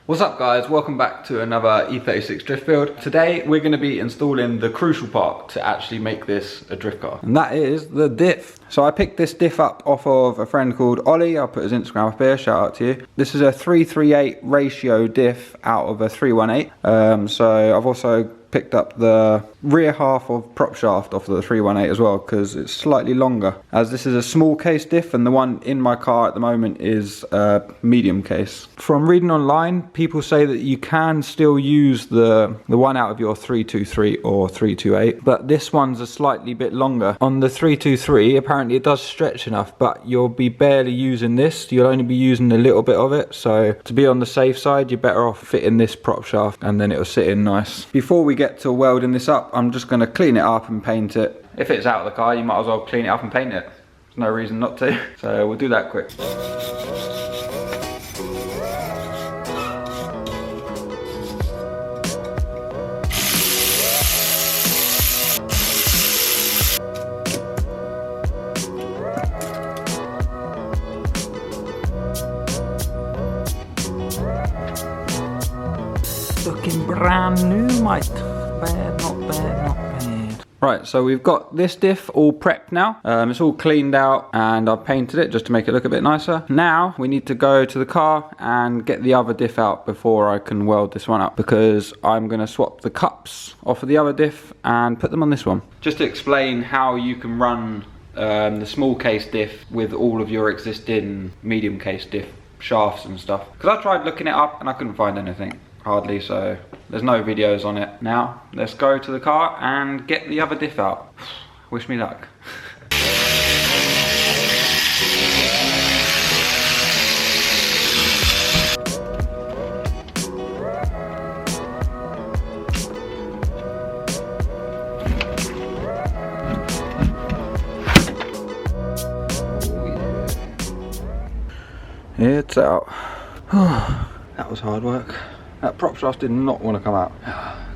What's up guys, welcome back to another E36 drift build. Today we're going to be installing the crucial part to actually make this a drift car. And that is the diff. So I picked this diff up off of a friend called Ollie. I'll put his Instagram up here, shout out to you. This is a 338 ratio diff out of a 318. So I've also picked up the rear half of prop shaft off of the 318 as well because it's slightly longer, as this is a small case diff and the one in my car at the moment is a medium case. From reading online, people say that you can still use the one out of your 323 or 328, but this one's a slightly bit longer. On the 323 apparently it does stretch enough, but you'll be barely using this, you'll only be using a little bit of it, so to be on the safe side you're better off fitting this prop shaft and then it'll sit in nice. Before we get to welding this up, I'm just going to clean it up and paint it. If it's out of the car, you might as well clean it up and paint it. There's no reason not to. So we'll do that quick. Looking brand new, mate. Bad, not bad, not bad. Right, so we've got this diff all prepped now. It's all cleaned out and I've painted it just to make it look a bit nicer. Now we need to go to the car and get the other diff out before I can weld this one up, because I'm going to swap the cups off of the other diff and put them on this one. Just to explain how you can run the small case diff with all of your existing medium case diff shafts and stuff. Because I tried looking it up and I couldn't find anything. Hardly, so there's no videos on it. Now let's go to the car and get the other diff out. Wish me luck. It's out. That was hard work. That prop shaft did not want to come out.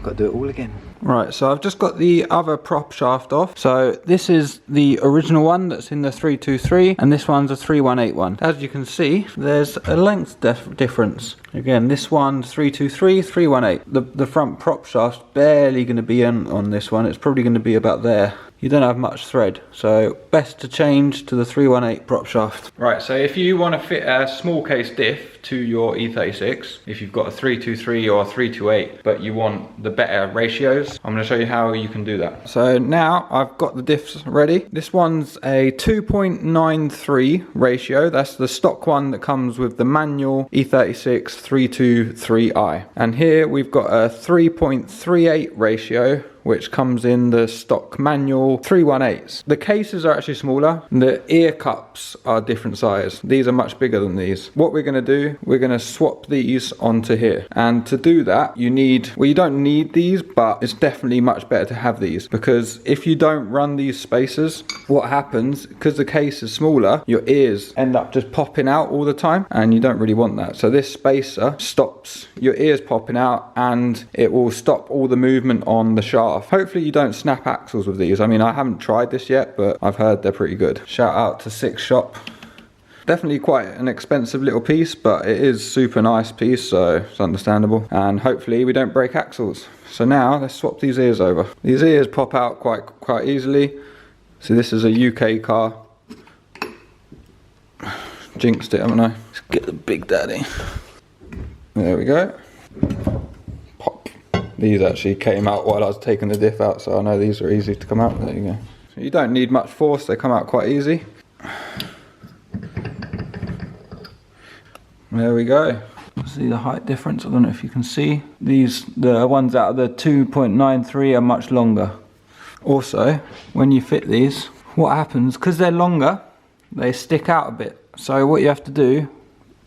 Got to do it all again. Right, so I've just got the other prop shaft off. So this is the original one that's in the 323 and this one's a 318 one. As you can see, there's a length difference. Again, this one's 323, 318. The front prop shaft's barely going to be on this one. It's probably going to be about there. You don't have much thread, so best to change to the 318 prop shaft. Right, so if you want to fit a small case diff to your E36, if you've got a 323 or a 328, but you want the better ratios, I'm going to show you how you can do that. So now I've got the diffs ready. This one's a 2.93 ratio. That's the stock one that comes with the manual E36 323i. And here we've got a 3.38 ratio, which comes in the stock manual 318s. The cases are actually smaller. The ear cups are different size. These are much bigger than these. What we're going to do, we're going to swap these onto here. And to do that, you need, well, you don't need these, but it's definitely much better to have these, because if you don't run these spacers, what happens, because the case is smaller, your ears end up just popping out all the time, and you don't really want that. So this spacer stops your ears popping out, and it will stop all the movement on the shaft. Hopefully you don't snap axles with these. I mean, I haven't tried this yet, but I've heard they're pretty good. Shout out to Six Shop. Definitely quite an expensive little piece, but it is super nice piece, so it's understandable. And hopefully we don't break axles. So now let's swap these ears over. These ears pop out quite easily. So this is a UK car. Jinxed it, haven't I? Let's get the Big Daddy. There we go. Pop. These actually came out while I was taking the diff out, so I know these are easy to come out. There you go. So you don't need much force, they come out quite easy. There we go. See the height difference? I don't know if you can see. The ones out of the 2.93 are much longer. Also, when you fit these, what happens, because they're longer, they stick out a bit. So what you have to do,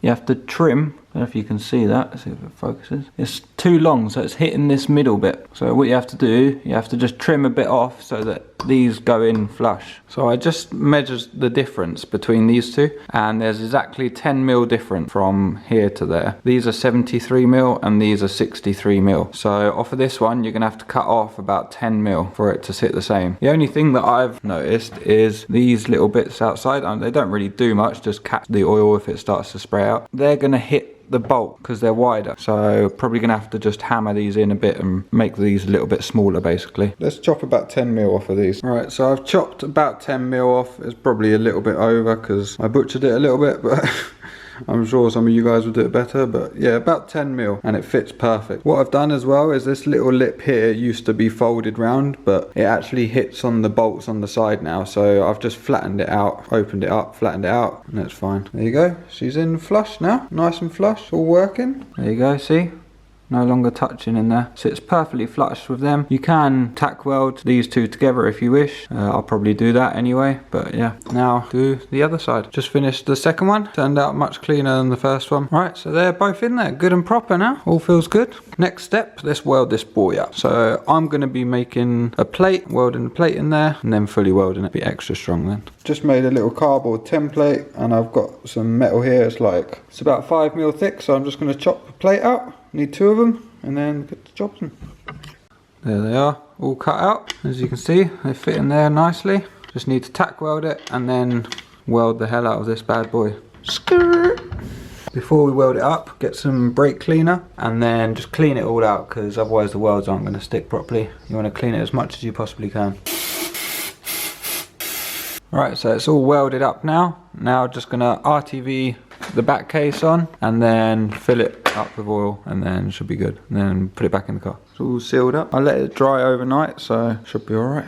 you have to trim. I don't know if you can see that. Let's see if it focuses. It's too long, so it's hitting this middle bit. So what you have to do, you have to just trim a bit off so that these go in flush. So I just measured the difference between these two, and there's exactly 10 mil different from here to there. These are 73 mil and these are 63 mil. So off of this one, you're gonna have to cut off about 10 mil for it to sit the same. The only thing that I've noticed is these little bits outside, and they don't really do much, just catch the oil if it starts to spray out. They're gonna hit the bolt because they're wider. So probably gonna have to just hammer these in a bit and make these a little bit smaller basically. Let's chop about 10 mil off of these. Right, so I've chopped about 10 mil off. It's probably a little bit over because I butchered it a little bit, but I'm sure some of you guys will do it better, but yeah, about 10 mil, and it fits perfect. What I've done as well is this little lip here used to be folded round, but it actually hits on the bolts on the side now, so I've just flattened it out, opened it up, flattened it out, and that's fine. There you go, she's in flush now, nice and flush, all working. There you go, see? No longer touching in there, so it's perfectly flush with them. You can tack weld these two together if you wish. I'll probably do that anyway, but yeah. Now do the other side. Just finished the second one, turned out much cleaner than the first one. Right, so they're both in there, good and proper now, all feels good. Next step, let's weld this boy up. So I'm going to be making a plate, welding the plate in there, and then fully welding it, be extra strong then. Just made a little cardboard template, and I've got some metal here. It's about 5 mil thick, so I'm just going to chop the plate out. Need 2 of them, and then get the jobs in. There they are, all cut out. As you can see, they fit in there nicely. Just need to tack weld it, and then weld the hell out of this bad boy. Skirt. Before we weld it up, get some brake cleaner, and then just clean it all out, because otherwise the welds aren't going to stick properly. You want to clean it as much as you possibly can. Right, so it's all welded up now. Now just gonna RTV the back case on, and then fill it up with oil, and then it should be good. And then put it back in the car. It's all sealed up. I let it dry overnight, so should be alright.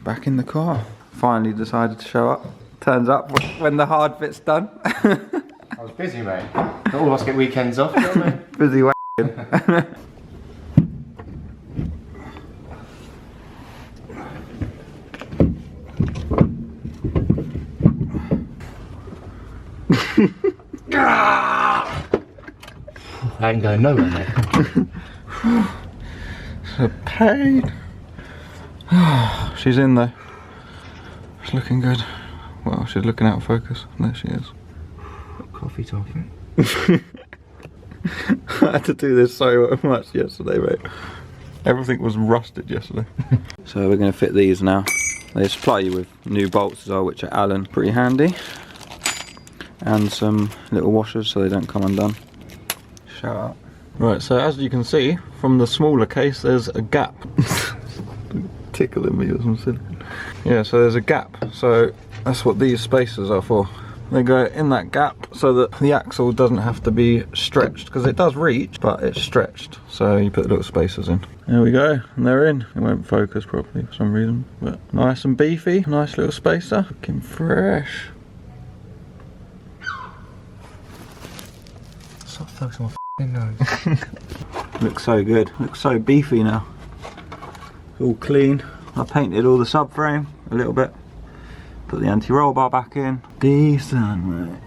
Back in the car. Finally decided to show up. Turns up when the hard bit's done. I was busy, mate. Not all of us get weekends off, don't we? Busy whacking. I ain't going nowhere, mate. It's a pain. She's in there. It's looking good. Well, she's looking out of focus. There she is. Coffee talking. I had to do this so much yesterday, mate. Everything was rusted yesterday. So we're going to fit these now. They supply you with new bolts as well, which are Allen. Pretty handy. And some little washers so they don't come undone. Shout out. Right, so as you can see, from the smaller case there's a gap. Tickling me or something. Yeah, so there's a gap. So that's what these spacers are for. They go in that gap so that the axle doesn't have to be stretched, because it does reach, but it's stretched. So you put little spacers in. There we go, and they're in. It won't focus properly for some reason, but nice and beefy, nice little spacer. Looking fresh. Stop focusing on my nose. Looks so good. Looks so beefy now. All clean. I painted all the subframe a little bit. Put the anti-roll bar back in. Decent, mate.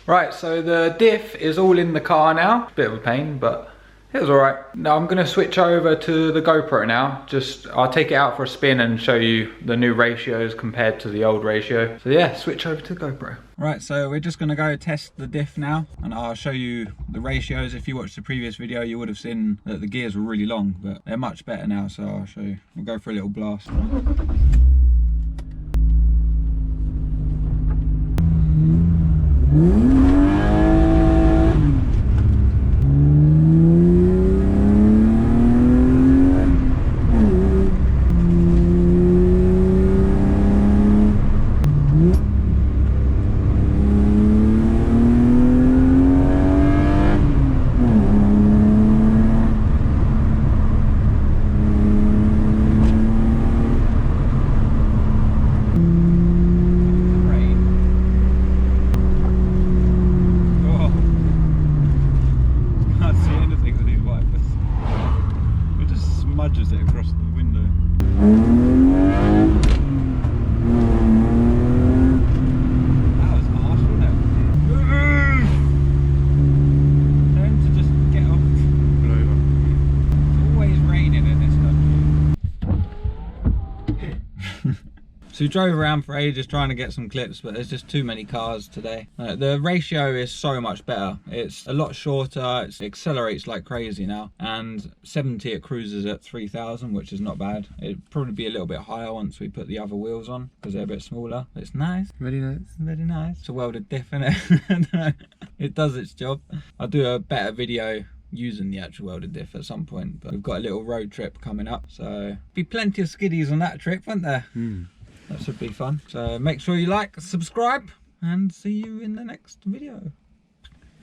Right, so the diff is all in the car now. Bit of a pain, but it was alright. Now I'm gonna switch over to the GoPro now. I'll take it out for a spin and show you the new ratios compared to the old ratio. So yeah, switch over to the GoPro. Right, so we're just gonna go test the diff now, and I'll show you the ratios. If you watched the previous video, you would have seen that the gears were really long, but they're much better now, so I'll show you. We'll go for a little blast. So we drove around for ages trying to get some clips, but there's just too many cars today. The ratio is so much better. It's a lot shorter, it accelerates like crazy now, and 70 it cruises at 3,000, which is not bad. It'd probably be a little bit higher once we put the other wheels on, because they're a bit smaller. But it's nice. Very nice. Very nice. It's a welded diff, innit? It does its job. I'll do a better video using the actual welded diff at some point, but we've got a little road trip coming up, so be plenty of skiddies on that trip, won't there? That should be fun. So make sure you like, subscribe, and see you in the next video.